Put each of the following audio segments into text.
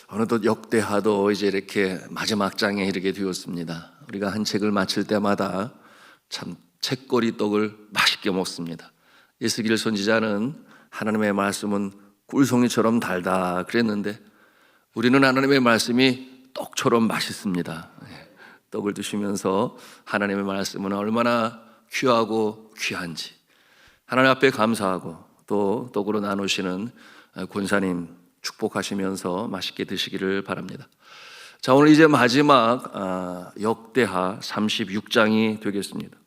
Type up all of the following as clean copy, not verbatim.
어느덧 역대하도 이제 이렇게 마지막 장에 이르게 되었습니다. 우리가 한 책을 마칠 때마다 참 책거리 떡을 맛있게 먹습니다. 에스겔 선지자는 하나님의 말씀은 꿀송이처럼 달다 그랬는데 우리는 하나님의 말씀이 떡처럼 맛있습니다. 떡을 드시면서 하나님의 말씀은 얼마나 귀하고 귀한지 하나님 앞에 감사하고 또 떡으로 나누시는 권사님 축복하시면서 맛있게 드시기를 바랍니다. 자, 오늘 이제 마지막 역대하 36장이 되겠습니다.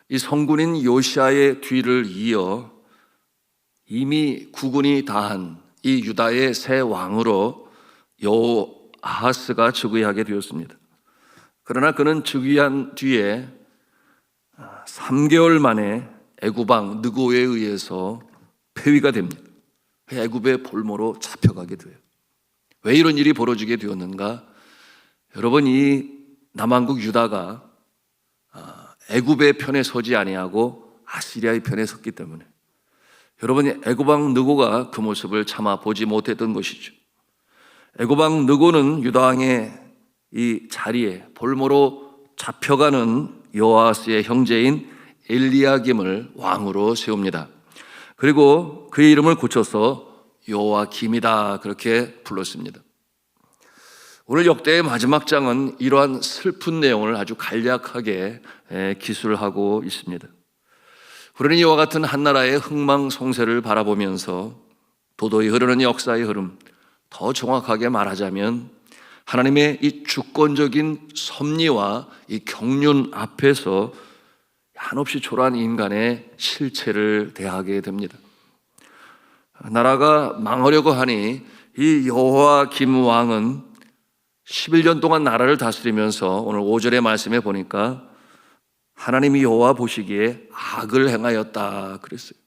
이 성군인 요시아의 뒤를 이어 이미 국운이 다한 이 유다의 새 왕으로 여호아하스가 즉위하게 되었습니다. 그러나 그는 즉위한 뒤에 3개월 만에 애굽왕 느고에 의해서 폐위가 됩니다. 애굽의 볼모로 잡혀가게 돼요. 왜 이런 일이 벌어지게 되었는가? 여러분, 이 남한국 유다가 애굽의 편에 서지 아니하고 아시리아의 편에 섰기 때문에 여러분이 애굽왕 느고가 그 모습을 차마 보지 못했던 것이죠. 애굽왕 느고는 유다왕의 이 자리에 볼모로 잡혀가는 여호아스의 형제인 엘리야김을 왕으로 세웁니다. 그리고 그의 이름을 고쳐서 여호와김이다 그렇게 불렀습니다. 오늘 역대의 마지막 장은 이러한 슬픈 내용을 아주 간략하게 기술하고 있습니다. 우리는 이와 같은 한 나라의 흥망성쇠를 바라보면서 도도히 흐르는 역사의 흐름, 더 정확하게 말하자면 하나님의 이 주권적인 섭리와 이 경륜 앞에서 한없이 초라한 인간의 실체를 대하게 됩니다. 나라가 망하려고 하니 이 여호와김 왕은 11년 동안 나라를 다스리면서 오늘 5절의 말씀에 보니까 하나님이 여호와 보시기에 악을 행하였다 그랬어요.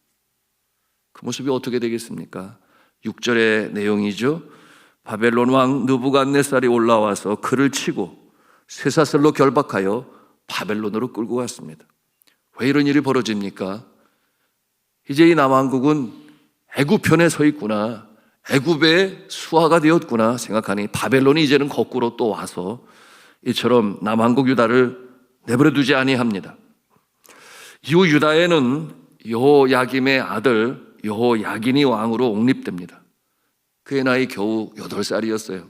그 모습이 어떻게 되겠습니까? 6절의 내용이죠. 바벨론 왕 느부갓네살이 올라와서 그를 치고 쇠사슬로 결박하여 바벨론으로 끌고 갔습니다. 왜 이런 일이 벌어집니까? 이제 이 남왕국은 애굽 편에 서 있구나, 애굽의 수하가 되었구나 생각하니 바벨론이 이제는 거꾸로 또 와서 이처럼 남왕국 유다를 내버려 두지 아니합니다. 이후 유다에는 여호야김의 아들 여호야긴이 왕으로 옹립됩니다. 그의 나이 겨우 8살이었어요.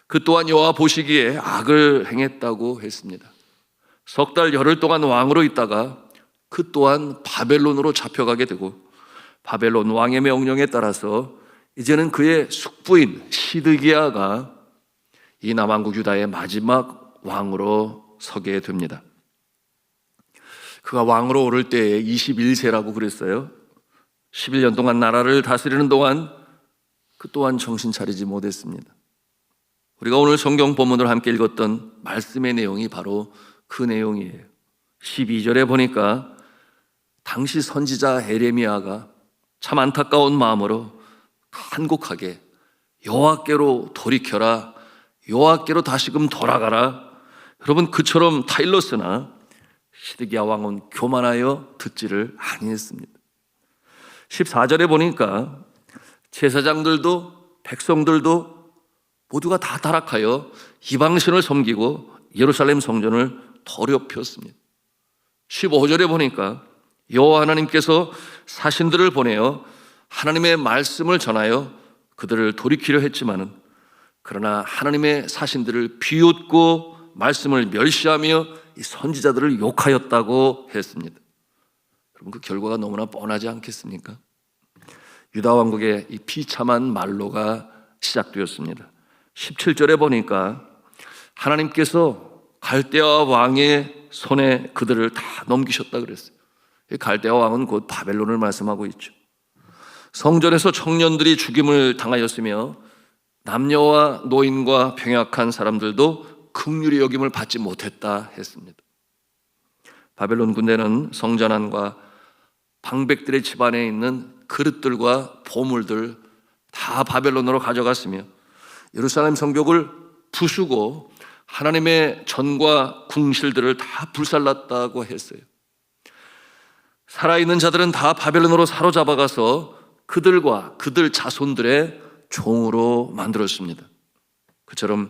그 또한 여호와 보시기에 악을 행했다고 했습니다. 석 달 열흘 동안 왕으로 있다가 그 또한 바벨론으로 잡혀가게 되고 바벨론 왕의 명령에 따라서 이제는 그의 숙부인 시드기야가 이 남왕국 유다의 마지막 왕으로 서게 됩니다. 그가 왕으로 오를 때에 21세라고 그랬어요. 11년 동안 나라를 다스리는 동안 그 또한 정신 차리지 못했습니다. 우리가 오늘 성경 본문을 함께 읽었던 말씀의 내용이 바로 그 내용이에요. 12절에 보니까 당시 선지자 에레미야가 참 안타까운 마음으로 간곡하게 여호와께로 돌이켜라, 여호와께로 다시금 돌아가라. 여러분, 그처럼 타일러스나 시드기야 왕은 교만하여 듣지를 아니했습니다. 14절에 보니까 제사장들도 백성들도 모두가 다 타락하여 이방신을 섬기고 예루살렘 성전을 더럽혔습니다. 15절에 보니까 여호와 하나님께서 사신들을 보내어 하나님의 말씀을 전하여 그들을 돌이키려 했지만은 그러나 하나님의 사신들을 비웃고 말씀을 멸시하며 이 선지자들을 욕하였다고 했습니다. 여러분, 그 결과가 너무나 뻔하지 않겠습니까? 유다 왕국의 이 비참한 말로가 시작되었습니다. 17절에 보니까 하나님께서 갈대아 왕의 손에 그들을 다 넘기셨다 그랬어요. 갈대아 왕은 곧 바벨론을 말씀하고 있죠. 성전에서 청년들이 죽임을 당하였으며 남녀와 노인과 병약한 사람들도 긍휼히 여김을 받지 못했다 했습니다. 바벨론 군대는 성전 안과 방백들의 집안에 있는 그릇들과 보물들 다 바벨론으로 가져갔으며 예루살렘 성벽을 부수고 하나님의 전과 궁실들을 다 불살랐다고 했어요. 살아있는 자들은 다 바벨론으로 사로잡아가서 그들과 그들 자손들의 종으로 만들었습니다. 그처럼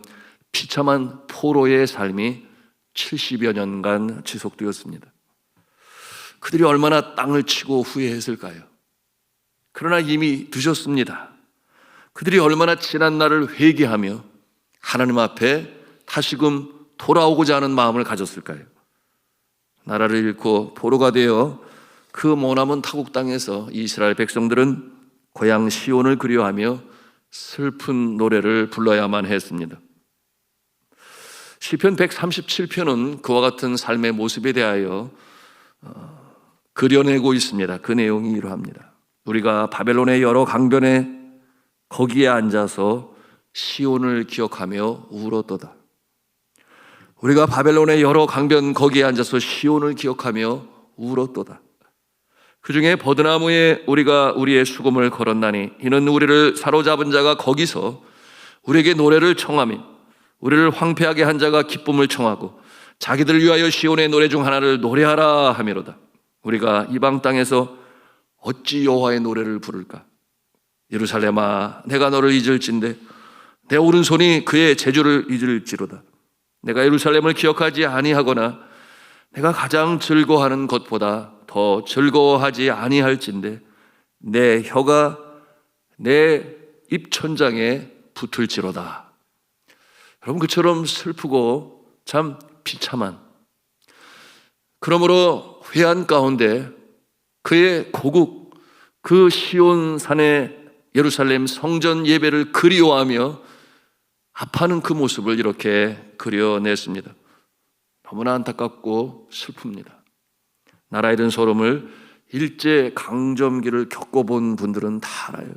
비참한 포로의 삶이 70여 년간 지속되었습니다. 그들이 얼마나 땅을 치고 후회했을까요? 그러나 이미 늦었습니다. 그들이 얼마나 지난 날을 회개하며 하나님 앞에 다시금 돌아오고자 하는 마음을 가졌을까요? 나라를 잃고 포로가 되어 그 머나먼 타국 땅에서 이스라엘 백성들은 고향 시온을 그리워하며 슬픈 노래를 불러야만 했습니다. 시편 137편은 그와 같은 삶의 모습에 대하여 그려내고 있습니다. 그 내용이 이러합니다. 우리가 바벨론의 여러 강변에 거기에 앉아서 시온을 기억하며 울었도다. 우리가 바벨론의 여러 강변 거기에 앉아서 시온을 기억하며 울었도다. 그 중에 버드나무에 우리가 우리의 수금을 걸었나니 이는 우리를 사로잡은 자가 거기서 우리에게 노래를 청하며 우리를 황폐하게 한 자가 기쁨을 청하고 자기들을 위하여 시온의 노래 중 하나를 노래하라 하미로다. 우리가 이방 땅에서 어찌 여호와의 노래를 부를까? 예루살렘아, 내가 너를 잊을진대 내 오른손이 그의 재주를 잊을지로다. 내가 예루살렘을 기억하지 아니하거나 내가 가장 즐거워하는 것보다 더 즐거워하지 아니할진대 내 혀가 내 입천장에 붙을지로다. 여러분, 그처럼 슬프고 참 비참한, 그러므로 회한 가운데 그의 고국 그 시온산의 예루살렘 성전 예배를 그리워하며 아파하는 그 모습을 이렇게 그려냈습니다. 너무나 안타깝고 슬픕니다. 나라 잃은 소름을 일제 강점기를 겪어본 분들은 다 알아요.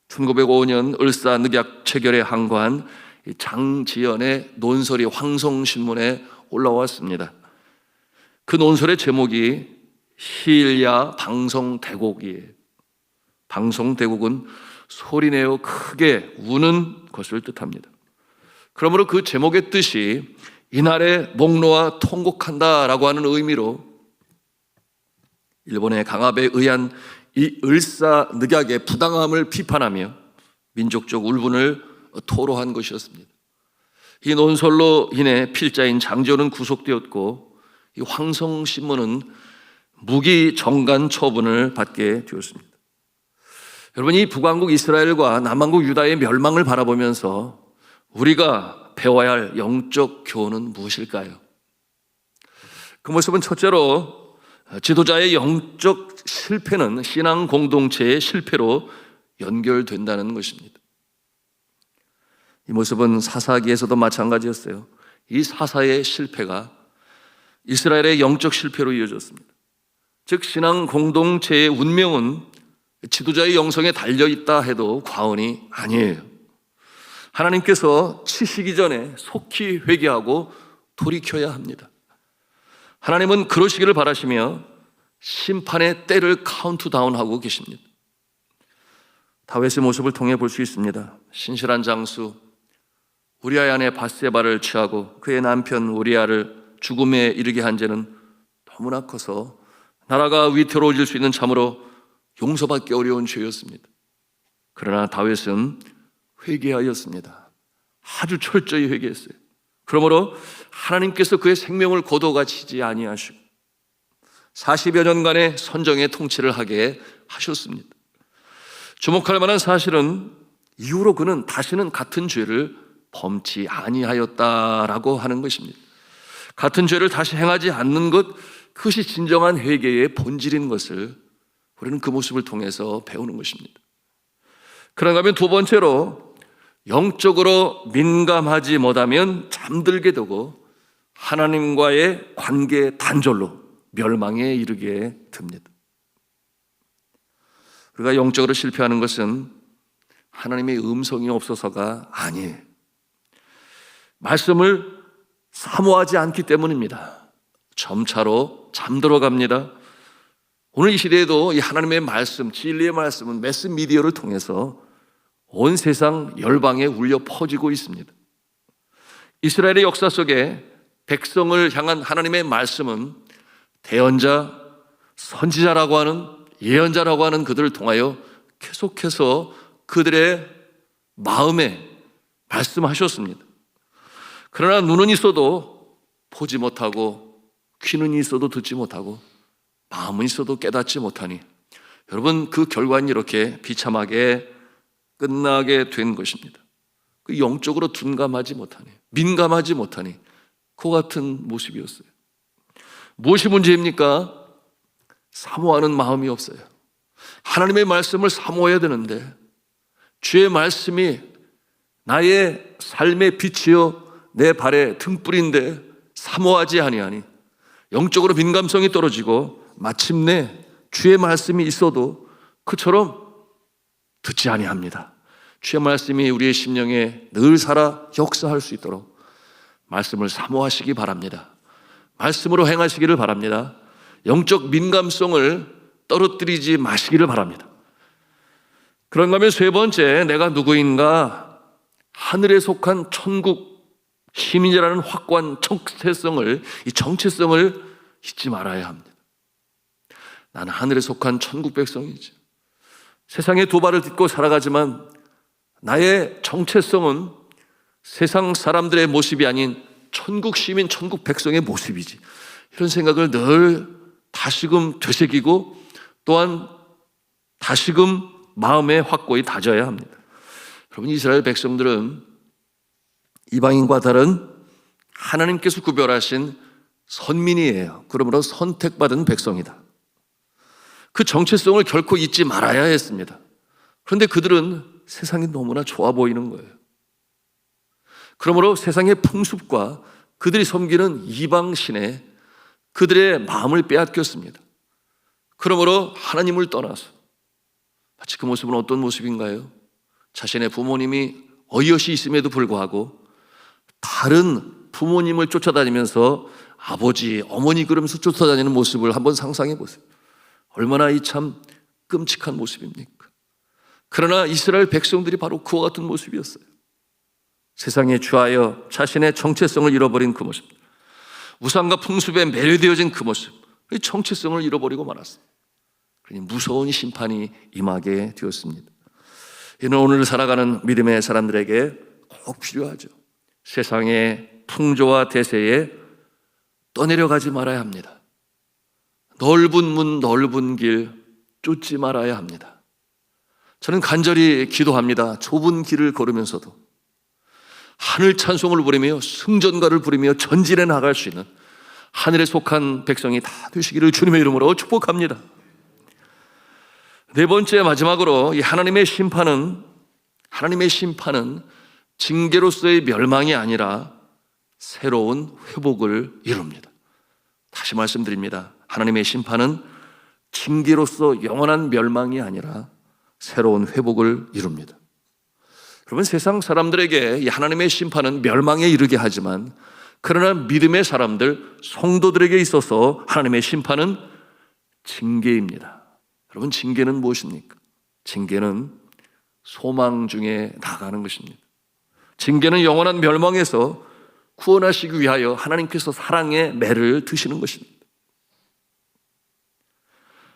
1905년 을사늑약 체결에 항거한 장지연의 논설이 황성신문에 올라왔습니다. 그 논설의 제목이 시일야 방성대곡이에요. 방성대곡은 소리내어 크게 우는 것을 뜻합니다. 그러므로 그 제목의 뜻이 이날에 목 놓아 통곡한다라고 하는 의미로 일본의 강압에 의한 이 을사늑약의 부당함을 비판하며 민족적 울분을 토로한 것이었습니다. 이 논설로 인해 필자인 장지연은 구속되었고 이 황성신문은 무기 정간 처분을 받게 되었습니다. 여러분, 이 북왕국 이스라엘과 남왕국 유다의 멸망을 바라보면서 우리가 배워야 할 영적 교훈은 무엇일까요? 그 모습은 첫째로 지도자의 영적 실패는 신앙 공동체의 실패로 연결된다는 것입니다. 이 모습은 사사기에서도 마찬가지였어요. 이 사사의 실패가 이스라엘의 영적 실패로 이어졌습니다. 즉 신앙 공동체의 운명은 지도자의 영성에 달려있다 해도 과언이 아니에요. 하나님께서 치시기 전에 속히 회개하고 돌이켜야 합니다. 하나님은 그러시기를 바라시며 심판의 때를 카운트다운하고 계십니다. 다윗의 모습을 통해 볼 수 있습니다. 신실한 장수 우리아의 아내 밧세바를 취하고 그의 남편 우리아를 죽음에 이르게 한 죄는 너무나 커서 나라가 위태로워질 수 있는 참으로 용서받기 어려운 죄였습니다. 그러나 다윗은 회개하였습니다. 아주 철저히 회개했어요. 그러므로 하나님께서 그의 생명을 거둬가시지 아니하시고 40여 년간의 선정의 통치를 하게 하셨습니다. 주목할 만한 사실은 이후로 그는 다시는 같은 죄를 범치 아니하였다라고 하는 것입니다. 같은 죄를 다시 행하지 않는 것, 그것이 진정한 회개의 본질인 것을 우리는 그 모습을 통해서 배우는 것입니다. 그런가 하면 두 번째로 영적으로 민감하지 못하면 잠들게 되고 하나님과의 관계 단절로 멸망에 이르게 됩니다. 우리가 영적으로 실패하는 것은 하나님의 음성이 없어서가 아니에요. 말씀을 사모하지 않기 때문입니다. 점차로 잠들어 갑니다. 오늘 이 시대에도 이 하나님의 말씀, 진리의 말씀은 매스미디어를 통해서 온 세상 열방에 울려 퍼지고 있습니다. 이스라엘의 역사 속에 백성을 향한 하나님의 말씀은 대언자, 선지자라고 하는, 예언자라고 하는 그들을 통하여 계속해서 그들의 마음에 말씀하셨습니다. 그러나 눈은 있어도 보지 못하고, 귀는 있어도 듣지 못하고, 마음은 있어도 깨닫지 못하니, 여러분, 그 결과는 이렇게 비참하게 끝나게 된 것입니다. 그 영적으로 둔감하지 못하니, 민감하지 못하니 그와 같은 모습이었어요. 무엇이 문제입니까? 사모하는 마음이 없어요. 하나님의 말씀을 사모해야 되는데, 주의 말씀이 나의 삶의 빛이요 내 발의 등불인데 사모하지 아니하니 영적으로 민감성이 떨어지고, 마침내 주의 말씀이 있어도 그처럼 듣지 아니합니다. 주의 말씀이 우리의 심령에 늘 살아 역사할 수 있도록 말씀을 사모하시기 바랍니다. 말씀으로 행하시기를 바랍니다. 영적 민감성을 떨어뜨리지 마시기를 바랍니다. 그런가 하면 세 번째, 내가 누구인가? 하늘에 속한 천국 시민이라는 확고한 이 정체성을 잊지 말아야 합니다. 나는 하늘에 속한 천국 백성이지. 세상의 도발을 딛고 살아가지만 나의 정체성은 세상 사람들의 모습이 아닌 천국 시민, 천국 백성의 모습이지. 이런 생각을 늘 다시금 되새기고, 또한 다시금 마음에 확고히 다져야 합니다. 여러분, 이스라엘 백성들은 이방인과 다른 하나님께서 구별하신 선민이에요. 그러므로 선택받은 백성이다. 그 정체성을 결코 잊지 말아야 했습니다. 그런데 그들은 세상이 너무나 좋아 보이는 거예요. 그러므로 세상의 풍습과 그들이 섬기는 이방신에 그들의 마음을 빼앗겼습니다. 그러므로 하나님을 떠나서, 마치 그 모습은 어떤 모습인가요? 자신의 부모님이 어이엇이 있음에도 불구하고 다른 부모님을 쫓아다니면서 아버지, 어머니 그러면서 쫓아다니는 모습을 한번 상상해 보세요. 얼마나 이 참 끔찍한 모습입니까? 그러나 이스라엘 백성들이 바로 그와 같은 모습이었어요. 세상에 취하여 자신의 정체성을 잃어버린 그 모습, 우상과 풍습에 매료되어진 그 모습, 정체성을 잃어버리고 말았어요. 그러니 무서운 심판이 임하게 되었습니다. 이는 오늘 살아가는 믿음의 사람들에게 꼭 필요하죠. 세상의 풍조와 대세에 떠내려가지 말아야 합니다. 넓은 문, 넓은 길 쫓지 말아야 합니다. 저는 간절히 기도합니다. 좁은 길을 걸으면서도 하늘 찬송을 부르며 승전가를 부르며 전진해 나갈 수 있는 하늘에 속한 백성이 다 되시기를 주님의 이름으로 축복합니다. 네 번째, 마지막으로 이 하나님의 심판은 징계로서의 멸망이 아니라 새로운 회복을 이룹니다. 다시 말씀드립니다. 하나님의 심판은 징계로서 영원한 멸망이 아니라 새로운 회복을 이룹니다. 여러분, 세상 사람들에게 이 하나님의 심판은 멸망에 이르게 하지만, 그러나 믿음의 사람들, 성도들에게 있어서 하나님의 심판은 징계입니다. 여러분, 징계는 무엇입니까? 징계는 소망 중에 나가는 것입니다. 징계는 영원한 멸망에서 구원하시기 위하여 하나님께서 사랑의 매를 드시는 것입니다.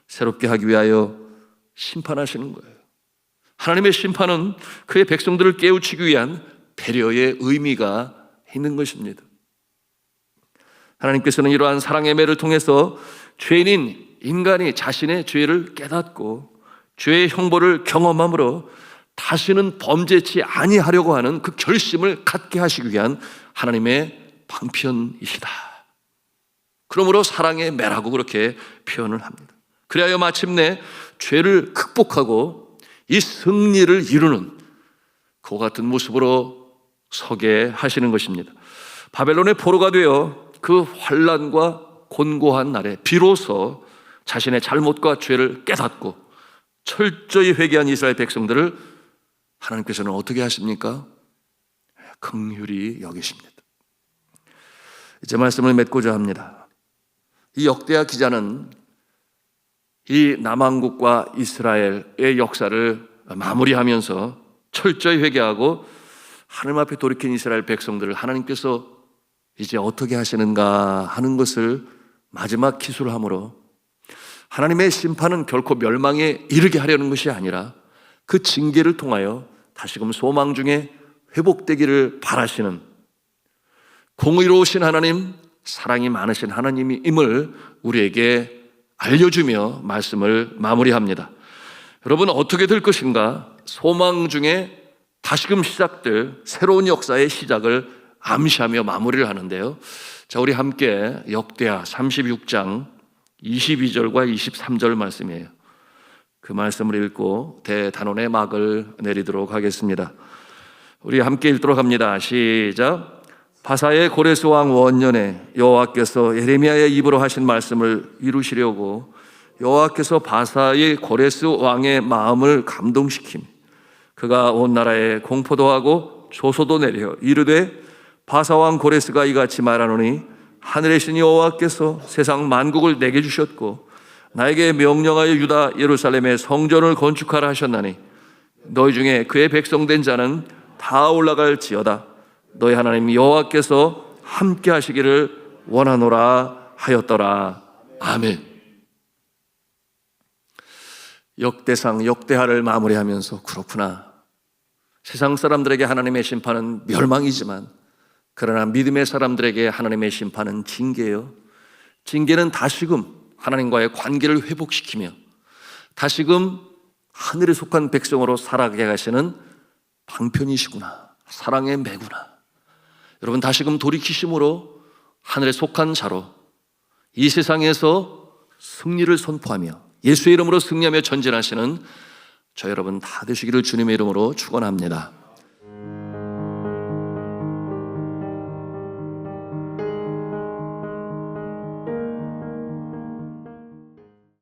새롭게 하기 위하여 심판하시는 거예요. 하나님의 심판은 그의 백성들을 깨우치기 위한 배려의 의미가 있는 것입니다. 하나님께서는 이러한 사랑의 매를 통해서 죄인인 인간이 자신의 죄를 깨닫고 죄의 형벌을 경험함으로 다시는 범죄치 아니하려고 하는 그 결심을 갖게 하시기 위한 하나님의 방편이시다. 그러므로 사랑의 매라고 그렇게 표현을 합니다. 그리하여 마침내 죄를 극복하고 이 승리를 이루는 그와 같은 모습으로 서게 하시는 것입니다. 바벨론의 포로가 되어 그 환난과 곤고한 날에 비로소 자신의 잘못과 죄를 깨닫고 철저히 회개한 이스라엘 백성들을 하나님께서는 어떻게 하십니까? 긍휼히 여기십니다. 이제 말씀을 맺고자 합니다. 이 역대하 기자는 이 남왕국과 이스라엘의 역사를 마무리하면서 철저히 회개하고 하나님 앞에 돌이킨 이스라엘 백성들을 하나님께서 이제 어떻게 하시는가 하는 것을 마지막 기술함으로 하나님의 심판은 결코 멸망에 이르게 하려는 것이 아니라 그 징계를 통하여 다시금 소망 중에 회복되기를 바라시는 공의로우신 하나님, 사랑이 많으신 하나님임을 우리에게 알려주며 말씀을 마무리합니다. 여러분, 어떻게 될 것인가? 소망 중에 다시금 시작될 새로운 역사의 시작을 암시하며 마무리를 하는데요. 자, 우리 함께 역대하 36장 22절과 23절 말씀이에요. 그 말씀을 읽고 대단원의 막을 내리도록 하겠습니다. 우리 함께 읽도록 합니다. 시작. 바사의 고레스 왕 원년에 여호와께서 예레미야의 입으로 하신 말씀을 이루시려고 여호와께서 바사의 고레스 왕의 마음을 감동시키며 그가 온 나라에 공포도 하고 조소도 내려 이르되 바사 왕 고레스가 이같이 말하노니 하늘의 신 여호와께서 세상 만국을 내게 주셨고 나에게 명령하여 유다 예루살렘의 성전을 건축하라 하셨나니 너희 중에 그의 백성된 자는 다 올라갈지어다. 너희 하나님 여호와께서 함께 하시기를 원하노라 하였더라. 아멘. 역대상 역대하를 마무리하면서 그렇구나, 세상 사람들에게 하나님의 심판은 멸망이지만 그러나 믿음의 사람들에게 하나님의 심판은 징계예요. 징계는 다시금 하나님과의 관계를 회복시키며 다시금 하늘에 속한 백성으로 살아가게 하시는 방편이시구나, 사랑의 매구나. 여러분, 다시금 돌이키심으로 하늘에 속한 자로 이 세상에서 승리를 선포하며 예수의 이름으로 승리하며 전진하시는 저 여러분 다 되시기를 주님의 이름으로 축원합니다.